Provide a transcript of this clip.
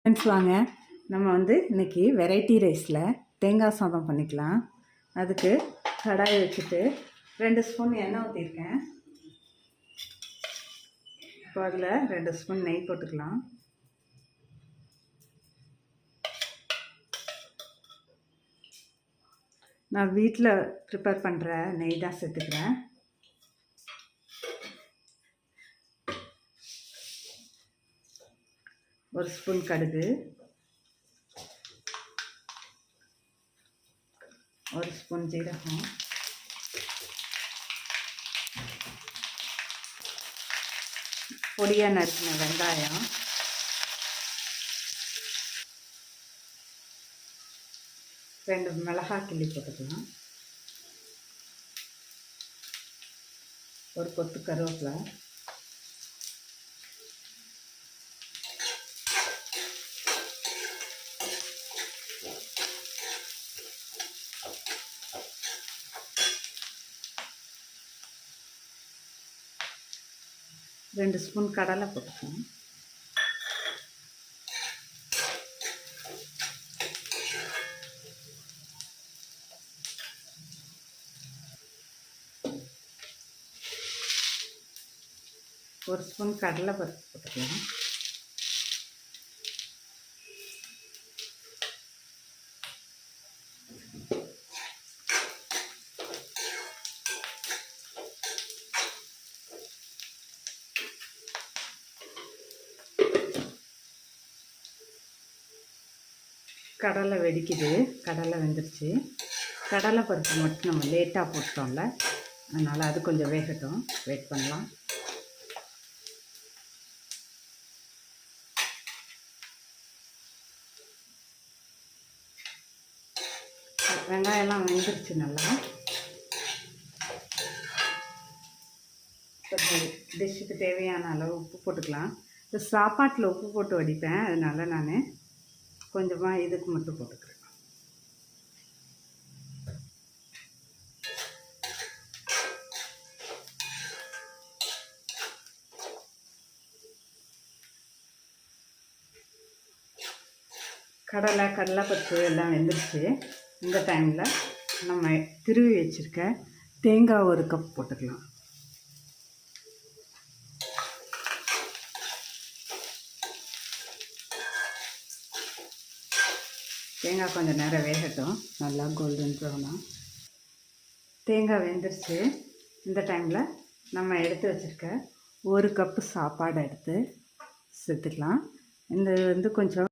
Friends வாங்க நம்ம இன்றைக்கி வெரைட்டி ரைஸில் தேங்காய் சாதம் பண்ணிக்கலாம். அதுக்கு கடாயை வச்சுட்டு 2 ஸ்பூன் எண்ணெய் ஊற்றிருக்கேன். இப்போ அதில் 2 ஸ்பூன் நெய் போட்டுக்கலாம். நான் வீட்டில் ப்ரிப்பேர் பண்ணுற நெய் தான் சேர்த்துக்கிறேன். ஒரு ஸ்பூன் கடுகு, ஒரு ஸ்பூன் ஜீரகம், பொடியாக நறுக்கின வெங்காயம், ரெண்டு மிளகாய் கிள்ளி போட்டுக்கலாம், ஒரு கொத்து கருவேப்பிலை, ரெண்டு ஸ்பூன் கடலை போட்டுக்கலாம். ஒரு ஸ்பூன் கடலை பருப்பு போட்டுக்கலாம். கடலை வெடிக்குது, கடலை வெந்துருச்சு. கடலை பருப்பு மட்டும் நம்ம லேட்டாக போட்டோம்ல, அதனால் அது கொஞ்சம் வேகட்டும், வெயிட் பண்ணலாம். வெங்காயம்லாம் வெந்துருச்சு நல்லா. டிஷ்ஷுக்கு தேவையான அளவு உப்பு போட்டுக்கலாம். இந்த சாப்பாட்டில் உப்பு போட்டு வடிப்பேன், அதனால் நான் கொஞ்சமாக இதுக்கு மட்டும் போட்டுக்கிறேன். கடலைப்பருப்பு எல்லாம் வெந்துருச்சு. இந்த டைமில் நம்ம திருவி வச்சுருக்க தேங்காய் ஒரு கப் போட்டுக்கலாம். தேங்காய் கொஞ்சம் நேரம் வேகட்டும், நல்லா கோல்டன் ப்ரௌனாக. தேங்காய் வெந்துருச்சு. இந்த டைமில் நம்ம எடுத்து வச்சுருக்க ஒரு கப்பு சாப்பாடை எடுத்து சேர்த்துக்கலாம். இந்த கொஞ்சம்